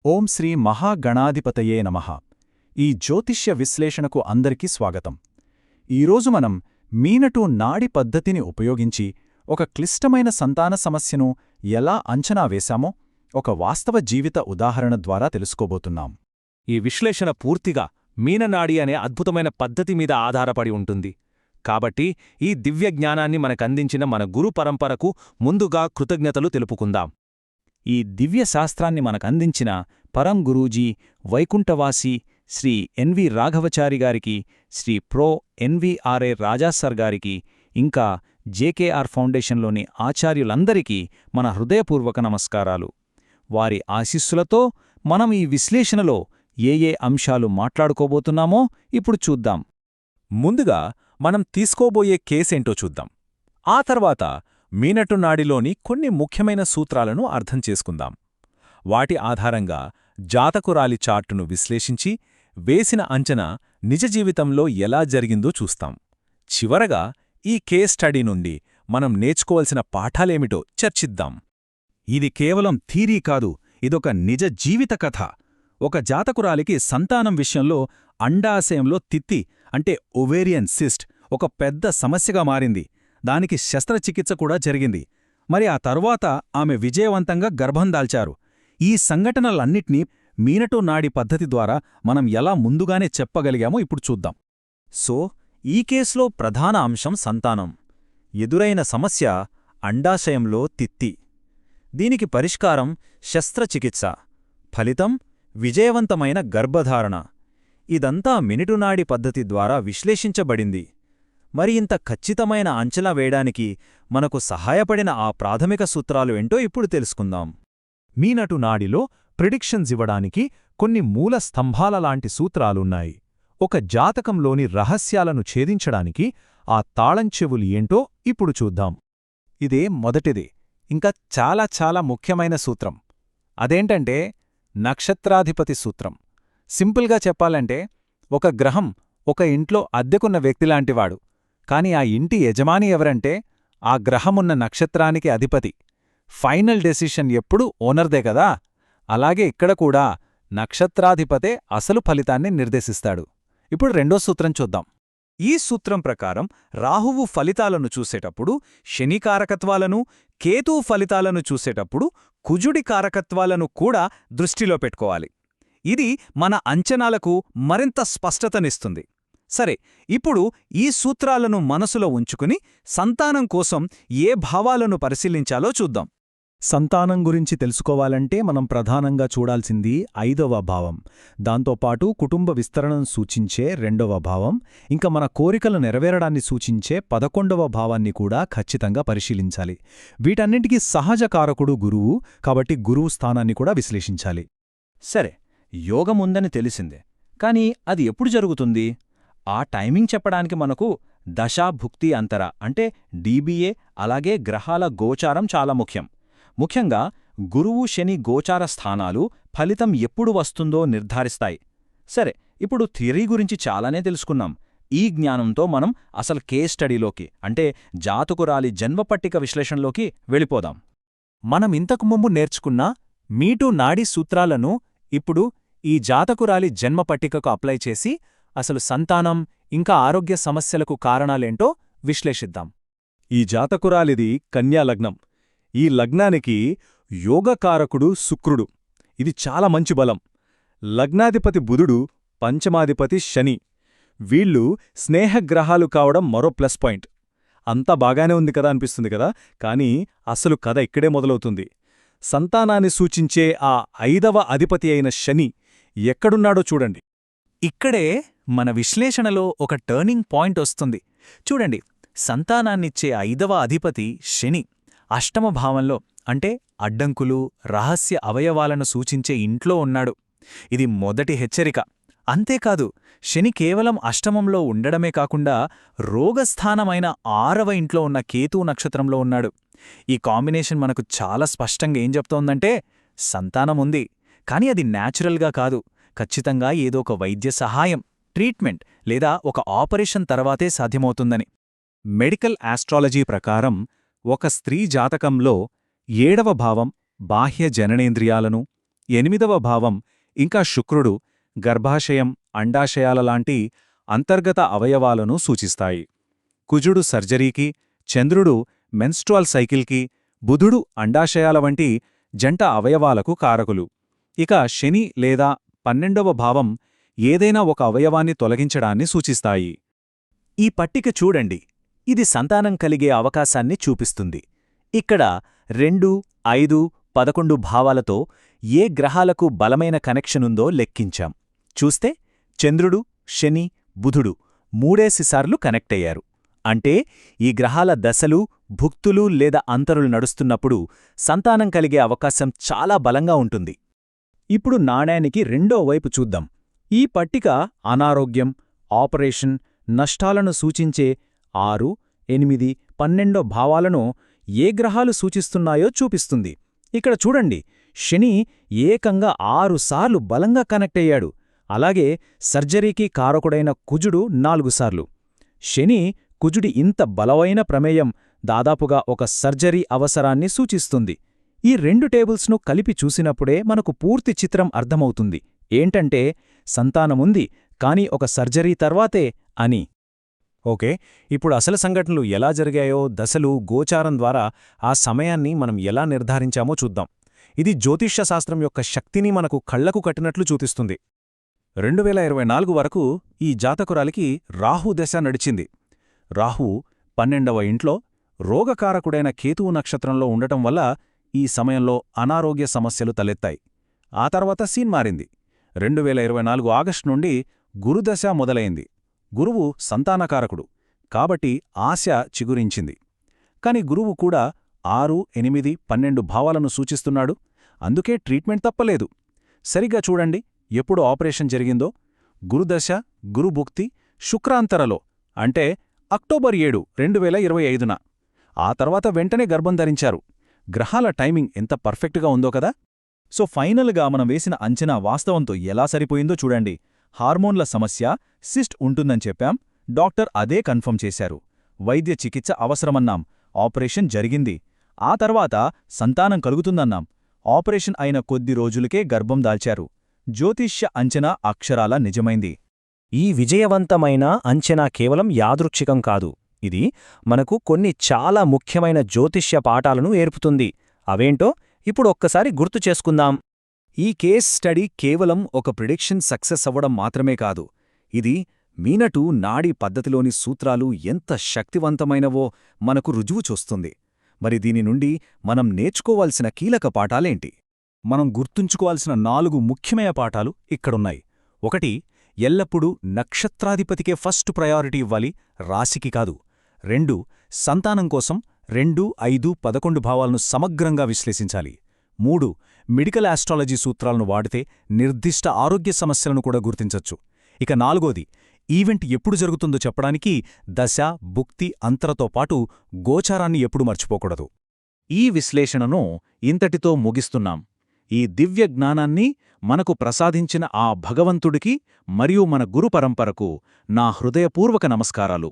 ఓం శ్రీ మహాగణాధిపతయే నమః. ఈ జ్యోతిష్య విశ్లేషణకు అందరికీ స్వాగతం. ఈరోజు మనం మీనటు నాడి పద్ధతిని ఉపయోగించి ఒక క్లిష్టమైన సంతాన సమస్యను ఎలా అంచనా వేశామో ఒక వాస్తవ జీవిత ఉదాహరణ ద్వారా తెలుసుకోబోతున్నాం. ఈ విశ్లేషణ పూర్తిగా మీననాడి అనే అద్భుతమైన పద్ధతి మీద ఆధారపడి ఉంటుంది. కాబట్టి ఈ దివ్య జ్ఞానాన్ని మనకందించిన మన గురు పరంపరకు ముందుగా కృతజ్ఞతలు తెలుపుకుందాం. ఈ దివ్య శాస్త్రాన్ని మనకందించిన పరం గురూజీ, వైకుంఠవాసి శ్రీ ఎన్వి రాఘవచారి గారికి, శ్రీ ప్రో ఎన్విఆర్ఏ రాజాసర్ గారికి, ఇంకా జేకేఆర్ ఫౌండేషన్లోని ఆచార్యులందరికీ మన హృదయపూర్వక నమస్కారాలు. వారి ఆశీస్సులతో మనం ఈ విశ్లేషణలో ఏ అంశాలు మాట్లాడుకోబోతున్నామో ఇప్పుడు చూద్దాం. ముందుగా మనం తీసుకోబోయే కేసేంటో చూద్దాం. ఆ తర్వాత మీనటు నాడిలోని కొన్ని ముఖ్యమైన సూత్రాలను అర్థం చేసుకుందాం. వాటి ఆధారంగా జాతకురాలి చార్టును విశ్లేషించి వేసిన అంచనా నిజ జీవితంలో ఎలా జరిగిందో చూస్తాం. చివరగా ఈ కేస్ స్టడీ నుండి మనం నేర్చుకోవలసిన పాఠాలేమిటో చర్చిద్దాం. ఇది కేవలం థీరీ కాదు, ఇదొక నిజ జీవిత కథ. ఒక జాతకురాలికి సంతానం విషయంలో అండాశయంలో తిత్తి అంటే ఒవేరియన్ సిస్ట్ ఒక పెద్ద సమస్యగా మారింది. దానికి శస్త్రచికిత్స కూడా జరిగింది. మరి ఆ తరువాత ఆమె విజయవంతంగా గర్భం దాల్చారు. ఈ సంఘటనలన్నిట్నీ మీనటు నాడి పద్ధతి ద్వారా మనం ఎలా ముందుగానే చెప్పగలిగామో ఇప్పుడు చూద్దాం. సో ఈ కేసులో ప్రధాన అంశం సంతానం. ఎదురైన సమస్య అండాశయంలో తిత్తి. దీనికి పరిష్కారం శస్త్రచికిత్స. ఫలితం విజయవంతమైన గర్భధారణ. ఇదంతా మినిటునాడి పద్ధతి ద్వారా విశ్లేషించబడింది. మరి ఇంత ఖచ్చితమైన అంచనా వేయడానికి మనకు సహాయపడిన ఆ ప్రాథమిక సూత్రాలు ఏంటో ఇప్పుడు తెలుసుకుందాం. మీనటు నాడిలో ప్రిడిక్షన్స్ ఇవ్వడానికి కొన్ని మూల స్తంభాలలాంటి సూత్రాలున్నాయి. ఒక జాతకంలోని రహస్యాలను ఛేదించడానికి ఆ తాళంచెవులు ఏంటో ఇప్పుడు చూద్దాం. ఇదే మొదటిది, ఇంకా చాలా చాలా ముఖ్యమైన సూత్రం. అదేంటంటే నక్షత్రాధిపతి సూత్రం. సింపుల్గా చెప్పాలంటే ఒక గ్రహం ఒక ఇంట్లో అద్దెకున్న వ్యక్తిలాంటివాడు. కాని ఆ ఇంటి యజమాని ఎవరంటే ఆ గ్రహమున్న నక్షత్రానికి అధిపతి. ఫైనల్ డెసిషన్ ఎప్పుడూ ఓనర్దే కదా. అలాగే ఇక్కడ కూడా నక్షత్రాధిపతే అసలు ఫలితాన్ని నిర్దేశిస్తాడు. ఇప్పుడు రెండో సూత్రం చూద్దాం. ఈ సూత్రం ప్రకారం రాహువు ఫలితాలను చూసేటప్పుడు శని కారకత్వాలను, కేతువు ఫలితాలను చూసేటప్పుడు కుజుడి కారకత్వాలను కూడా దృష్టిలో పెట్టుకోవాలి. ఇది మన అంచనాలకు మరింత స్పష్టతనిస్తుంది. సరే, ఇప్పుడు ఈ సూత్రాలను మనసులో ఉంచుకుని సంతానం కోసం ఏ భావాలను పరిశీలించాలో చూద్దాం. సంతానం గురించి తెలుసుకోవాలంటే మనం ప్రధానంగా చూడాల్సింది 5వ భావం, దాంతోపాటు కుటుంబ విస్తరణను సూచించే 2వ భావం, ఇంకా మన కోరికలు నెరవేరడాన్ని సూచించే 11వ భావాన్ని కూడా ఖచ్చితంగా పరిశీలించాలి. వీటన్నింటికీ సహజ కారకుడు గురువు, కాబట్టి గురువు స్థానాన్ని కూడా విశ్లేషించాలి. సరే, యోగముందని తెలిసిందే, కాని అది ఎప్పుడు జరుగుతుంది? ఆ టైమింగ్ చెప్పడానికి మనకు దశా భుక్తి అంతర అంటే డీబీఏ, అలాగే గ్రహాల గోచారం చాలా ముఖ్యం. ముఖ్యంగా గురువు శని గోచార స్థానాలు ఫలితం ఎప్పుడు వస్తుందో నిర్ధారిస్తాయి. సరే, ఇప్పుడు థియరీ గురించి చాలానే తెలుసుకున్నాం. ఈ జ్ఞానంతో మనం అసలు కేస్ స్టడీలోకి అంటే జాతకురాలి జన్మపట్టిక విశ్లేషణలోకి వెళ్ళిపోదాం. మనం ఇంతకు ముందు నేర్చుకున్న మీటు నాడీ సూత్రాలను ఇప్పుడు ఈ జాతకురాలి జన్మపట్టికకు అప్లై చేసి అసలు సంతానం ఇంకా ఆరోగ్య సమస్యలకు కారణాలేంటో విశ్లేషిద్దాం. ఈ జాతకురాలిది కన్యాలగ్నం. ఈ లగ్నానికి యోగకారకుడు శుక్రుడు. ఇది చాలా మంచి బలం. లగ్నాధిపతి బుధుడు, పంచమాధిపతి శని. వీళ్ళు స్నేహగ్రహాలు కావడం మరో ప్లస్ పాయింట్. అంతా బాగానే ఉంది కదా అనిపిస్తుంది కదా, కానీ అసలు కథ ఇక్కడే మొదలవుతుంది. సంతానాన్ని సూచించే ఆ 5వ అధిపతి అయిన శని ఎక్కడున్నాడో చూడండి. ఇక్కడే మన విశ్లేషణలో ఒక టర్నింగ్ పాయింట్ వస్తుంది. చూడండి, సంతానాన్నిచ్చే 5వ అధిపతి శని అష్టమ భావంలో, అంటే అడ్డంకులు, రహస్య అవయవాలను సూచించే ఇంట్లో ఉన్నాడు. ఇది మొదటి హెచ్చరిక. అంతేకాదు, శని కేవలం అష్టమంలో ఉండడమే కాకుండా రోగస్థానమైన 6వ ఇంట్లో ఉన్న కేతు నక్షత్రంలో ఉన్నాడు. ఈ కాంబినేషన్ మనకు చాలా స్పష్టంగా ఏం చెప్తోందంటే సంతానముంది, కాని అది న్యాచురల్గా కాదు. ఖచ్చితంగా ఏదో ఒక వైద్య సహాయం, ట్రీట్మెంట్ లేదా ఒక ఆపరేషన్ తర్వాతే సాధ్యమవుతుందని. మెడికల్ ఆస్ట్రాలజీ ప్రకారం ఒక స్త్రీ జాతకంలో 7వ భావం బాహ్య జననేంద్రియాలను, 8వ భావం ఇంకా శుక్రుడు గర్భాశయం అండాశయాల లాంటి అంతర్గత అవయవాలను సూచిస్తాయి. కుజుడు సర్జరీకి, చంద్రుడు మెన్స్ట్రువల్ సైకిల్కి, బుధుడు అండాశయాల వంటి జంట అవయవాలకు కారకులు. ఇక శని లేదా 12వ భావం ఏదైనా ఒక అవయవాన్ని తొలగించడాన్ని సూచిస్తాయి. ఈ పట్టిక చూడండి, ఇది సంతానం కలిగే అవకాశాన్ని చూపిస్తుంది. ఇక్కడ 2, 5, 11 భావాలతో ఏ గ్రహాలకు బలమైన కనెక్షనుందో లెక్కించాం. చూస్తే చంద్రుడు, శని, బుధుడు 3 కనెక్టయ్యారు. అంటే ఈ గ్రహాల దశలు, భుక్తులు లేదా అంతరులు నడుస్తున్నప్పుడు సంతానం కలిగే అవకాశం చాలా బలంగా ఉంటుంది. ఇప్పుడు నాణేనికి రెండో వైపు చూద్దాం. ఈ పట్టిక అనారోగ్యం, ఆపరేషన్, నష్టాలను సూచించే 6, 8, 12 భావాలను ఏ గ్రహాలు సూచిస్తున్నాయో చూపిస్తుంది. ఇక్కడ చూడండి, శని ఏకంగా 6 బలంగా కనెక్టయ్యాడు. అలాగే సర్జరీకి కారకుడైన కుజుడు 4. శని, కుజుడి ఇంత బలమైన ప్రమేయం దాదాపుగా ఒక సర్జరీ అవసరాన్ని సూచిస్తుంది. ఈ 2 టేబుల్స్ను కలిపి చూసినప్పుడే మనకు పూర్తి చిత్రం అర్థమవుతుంది. ఏంటంటే సంతానముంది, కాని ఒక సర్జరీ తర్వాతే అని. ఓకే, ఇప్పుడు అసలు సంఘటనలు ఎలా జరిగాయో, దశలు, గోచారం ద్వారా ఆ సమయాన్ని మనం ఎలా నిర్ధారించామో చూద్దాం. ఇది జ్యోతిష్య శాస్త్రం యొక్క శక్తిని మనకు కళ్లకు కట్టినట్లు చూపిస్తుంది. 2024 వరకు ఈ జాతకురాలికి రాహు దశ నడిచింది. రాహు 12వ ఇంట్లో రోగకారకుడైన కేతువు నక్షత్రంలో ఉండటం వల్ల ఈ సమయంలో అనారోగ్య సమస్యలు తలెత్తాయి. ఆ తర్వాత సీన్ మారింది. 2024 ఆగస్టు నుండి గురుదశ మొదలైంది. గురువు సంతానకారకుడు కాబట్టి ఆశ చిగురించింది. కాని గురువు కూడా 6, 8, 12 భావాలను సూచిస్తున్నాడు. అందుకే ట్రీట్మెంట్ తప్పలేదు. సరిగ్గా చూడండి ఎప్పుడు ఆపరేషన్ జరిగిందో. గురుదశ, గురుభుక్తి శుక్రాంతరలో, అంటే అక్టోబర్ 7, 2025న. ఆ తర్వాత వెంటనే గర్భం ధరించారు. గ్రహాల టైమింగ్ ఎంత పర్ఫెక్ట్గా ఉందో కదా. సో ఫైనల్గా మనం వేసిన అంచనా వాస్తవంతో ఎలా సరిపోయిందో చూడండి. హార్మోన్ల సమస్య, సిస్ట్ ఉంటుందని చెప్పాం. డాక్టర్ అదే కన్ఫర్మ్ చేశారు. వైద్య చికిత్స అవసరమన్నాం. ఆపరేషన్ జరిగింది. ఆ తర్వాత సంతానం కలుగుతుందన్నాం. ఆపరేషన్ అయిన కొద్ది రోజులకే గర్భం దాల్చారు. జ్యోతిష్య అంచనా అక్షరాల నిజమైంది. ఈ విజయవంతమైన అంచనా కేవలం యాదృచ్ఛికం కాదు. ఇది మనకు కొన్ని చాలా ముఖ్యమైన జ్యోతిష్య పాఠాలను ఏర్పుతుంది. అవేంటో ఇప్పుడు ఒక్కసారి గుర్తు చేసుకుందాం. ఈ కేస్ స్టడీ కేవలం ఒక ప్రిడిక్షన్ సక్సెస్ అవ్వడం మాత్రమే కాదు. ఇది మీనటు నాడీ పద్ధతిలోని సూత్రాలు ఎంత శక్తివంతమైనవో మనకు రుజువు చూస్తుంది. మరి దీని నుండి మనం నేర్చుకోవాల్సిన కీలక పాఠాలేంటి? మనం గుర్తుంచుకోవాల్సిన 4 ముఖ్యమైన పాఠాలు ఇక్కడున్నాయి. 1. ఎల్లప్పుడూ నక్షత్రాధిపతికే ఫస్ట్ ప్రయారిటీ ఇవ్వాలి, రాశికి కాదు. 2. సంతానం కోసం 2, 5, 11 భావాలను సమగ్రంగా విశ్లేషించాలి. 3. మెడికల్ ఆస్ట్రాలజీ సూత్రాలను వాడితే నిర్దిష్ట ఆరోగ్య సమస్యలను కూడా గుర్తించొచ్చు. ఇక 4. ఈవెంట్ ఎప్పుడు జరుగుతుందో చెప్పడానికి దశ, భుక్తి, అంతరతో పాటు గోచారాన్ని ఎప్పుడు మర్చిపోకూడదు. ఈ విశ్లేషణను ఇంతటితో ముగిస్తున్నాం. ఈ దివ్య జ్ఞానాన్ని మనకు ప్రసాదించిన ఆ భగవంతుడికి మరియు మన గురు పరంపరకు నా హృదయపూర్వక నమస్కారాలు.